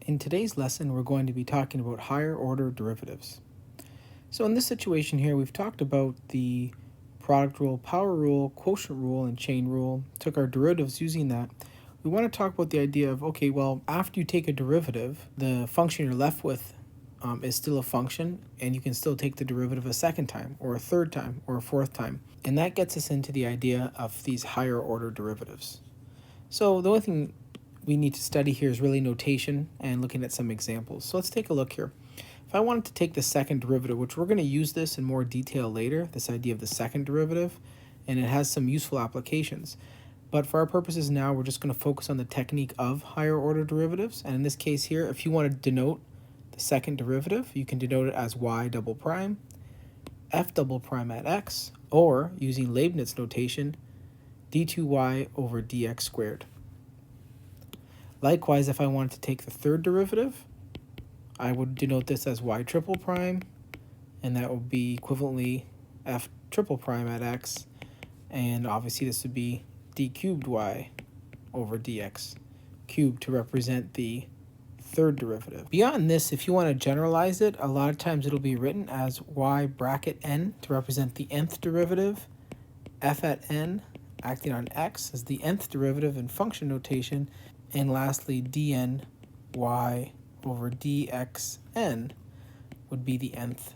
In today's lesson, we're going to be talking about higher order derivatives. So in this situation here, we've talked about the product rule, power rule, quotient rule, and chain rule, took our derivatives using that. We want to talk about the idea of, okay, well, after you take a derivative, the function you're left with is still a function, and you can still take the derivative a second time, or a third time, or a fourth time. And that gets us into the idea of these higher order derivatives. So the only thing we need to study here is really notation and looking at some examples. So let's take a look here. If I wanted to take the second derivative, which we're going to use this in more detail later, this idea of the second derivative, and it has some useful applications. But for our purposes now, we're just going to focus on the technique of higher order derivatives. And in this case here, if you want to denote the second derivative, you can denote it as y double prime, f double prime at x, or using Leibniz notation, d2y over dx squared. Likewise, if I wanted to take the third derivative, I would denote this as y triple prime, and that would be equivalently f triple prime at x, and obviously this would be d cubed y over dx cubed to represent the third derivative. Beyond this, if you want to generalize it, a lot of times it'll be written as y bracket n to represent the nth derivative, f at n acting on x as the nth derivative in function notation, and lastly dn y over dxn would be the nth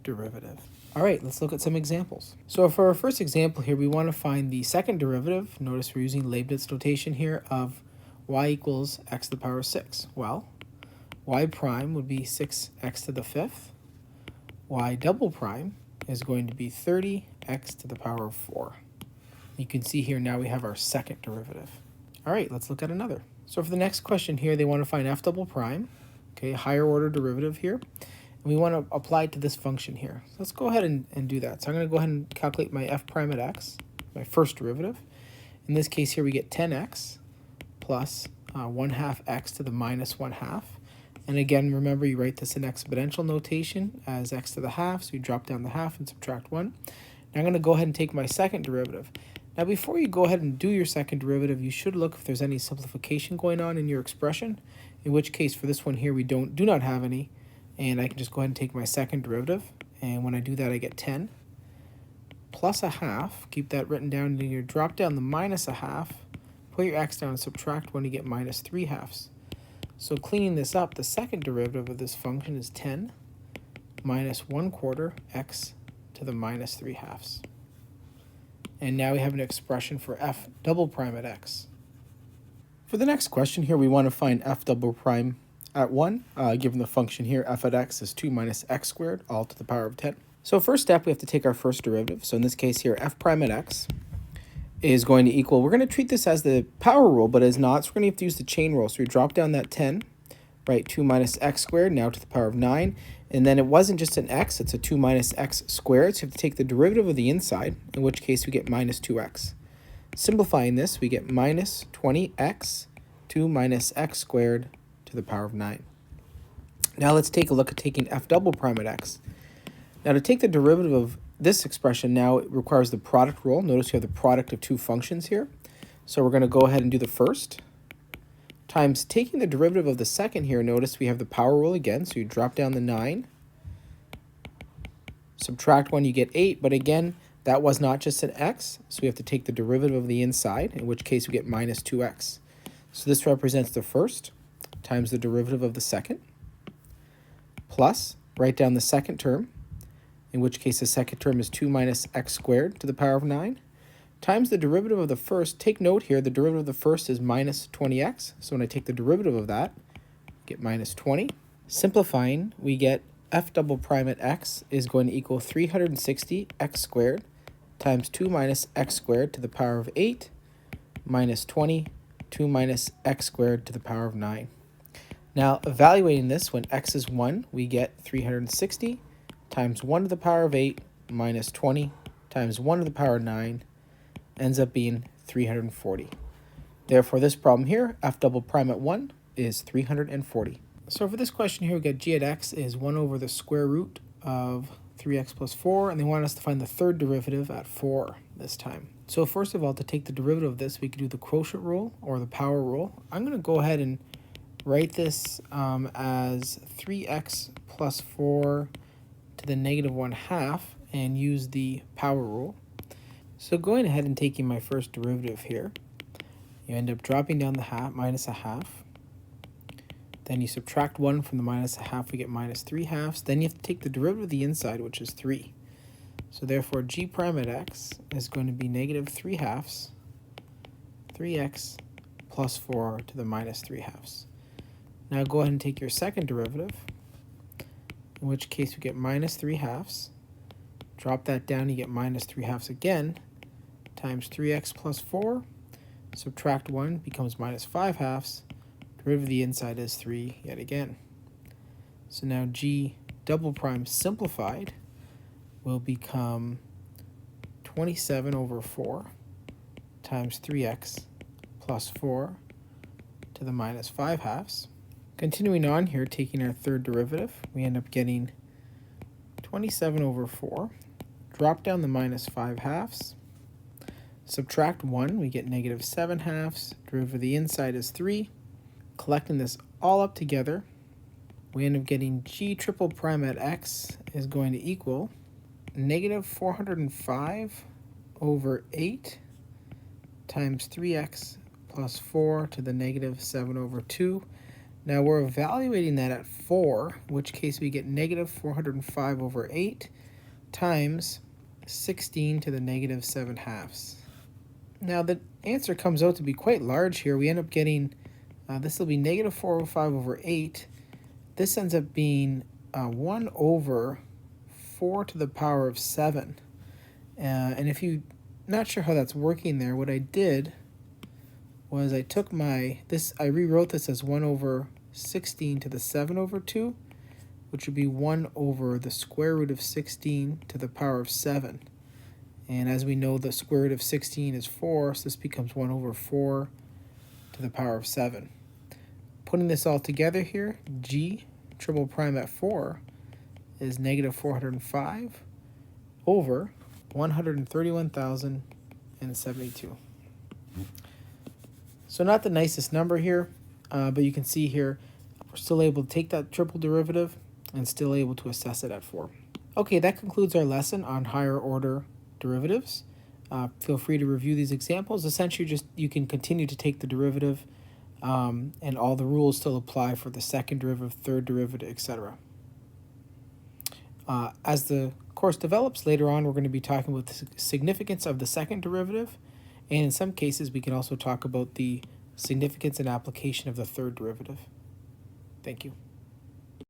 derivative. All right, let's look at some examples. So for our first example here, we want to find the second derivative. Notice we're using Leibniz notation here of y equals x to the power 6. Well, y prime would be 6x to the 5th. Y double prime is going to be 30x to the power of 4. You can see here now we have our second derivative. All right, let's look at another. So for the next question here, they want to find f double prime, okay, higher order derivative here. And we want to apply it to this function here. So let's go ahead and do that. So I'm going to go ahead and calculate my f prime at x, my first derivative. In this case here, we get 10x plus 1 half x to the minus 1 half. And again, remember you write this in exponential notation as x to the half, so you drop down the half and subtract 1. Now I'm going to go ahead and take my second derivative. Now before you go ahead and do your second derivative, you should look if there's any simplification going on in your expression, in which case for this one here we do not have any, and I can just go ahead and take my second derivative, and when I do that I get 10 plus a half, keep that written down, and then you drop down the minus a half, put your x down and subtract 1, you get minus 3 halves. So cleaning this up, the second derivative of this function is 10 minus 1/4 x to the minus 3 halves. And now we have an expression for f double prime at x. For the next question here, we want to find f double prime at 1, given the function here, f at x is 2 minus x squared, all to the power of 10. So first step, we have to take our first derivative. So in this case here, f prime at x is going to equal, we're going to treat this as the power rule, but as not, so we're going to have to use the chain rule. So we drop down that 10, right, 2 minus x squared, now to the power of 9. And then it wasn't just an x, it's a 2 minus x squared. So you have to take the derivative of the inside, in which case we get minus 2x. Simplifying this, we get minus 20x, 2 minus x squared to the power of 9. Now let's take a look at taking f double prime at x. Now to take the derivative of this expression now, it requires the product rule. Notice you have the product of two functions here. So we're going to go ahead and do the first, times taking the derivative of the second here. Notice we have the power rule again, so you drop down the 9, subtract 1, you get 8, but again, that was not just an x, so we have to take the derivative of the inside, in which case we get minus 2x. So this represents the first, times the derivative of the second, plus, write down the second term, in which case the second term is 2 minus x squared to the power of 9, times the derivative of the first. Take note here, the derivative of the first is minus 20x. So when I take the derivative of that, I get minus 20. Simplifying, we get f double prime at x is going to equal 360 x squared times 2 minus x squared to the power of 8 minus 20, 2 minus x squared to the power of 9. Now evaluating this, when x is 1, we get 360 times 1 to the power of 8 minus 20 times 1 to the power of 9 ends up being 340. Therefore, this problem here, f double prime at 1, is 340. So for this question here, we got g at x is 1 over the square root of 3x plus 4, and they want us to find the third derivative at 4 this time. So first of all, to take the derivative of this, we could do the quotient rule or the power rule. I'm going to go ahead and write this as 3x plus 4 to the negative 1/2 and use the power rule. So going ahead and taking my first derivative here, you end up dropping down the half, minus a half. Then you subtract 1 from the minus a half, we get minus 3/2. Then you have to take the derivative of the inside, which is 3. So therefore, g prime at x is going to be negative 3/2, 3x plus 4 to the minus 3/2. Now go ahead and take your second derivative, in which case we get minus 3/2. Drop that down, you get minus 3/2 again, times 3x plus 4. Subtract 1 becomes minus 5/2. Derivative of the inside is 3 yet again. So now g double prime simplified will become 27 over 4 times 3x plus 4 to the minus 5/2. Continuing on here, taking our third derivative, we end up getting 27 over 4. Drop down the minus 5/2. Subtract 1, we get negative 7/2. Derivative of the inside is 3. Collecting this all up together, we end up getting g triple prime at x is going to equal negative 405 over 8 times 3x plus 4 to the negative 7 over 2. Now we're evaluating that at 4, in which case we get negative 405 over 8 times 16 to the negative 7/2. Now the answer comes out to be quite large here. We end up getting, this will be negative 405 over 8. This ends up being 1 over 4 to the power of 7. And if you're not sure how that's working there, what I did was I took I rewrote this as 1 over 16 to the 7 over 2, which would be 1 over the square root of 16 to the power of 7. And as we know, the square root of 16 is 4, so this becomes 1 over 4 to the power of 7. Putting this all together here, g triple prime at 4 is negative 405 over 131,072. So not the nicest number here, but you can see here we're still able to take that triple derivative and still able to assess it at 4. Okay, that concludes our lesson on higher order derivatives. Feel free to review these examples. Essentially, just you can continue to take the derivative, and all the rules still apply for the second derivative, third derivative, etc. As the course develops later on, we're going to be talking about the significance of the second derivative, and in some cases we can also talk about the significance and application of the third derivative. Thank you.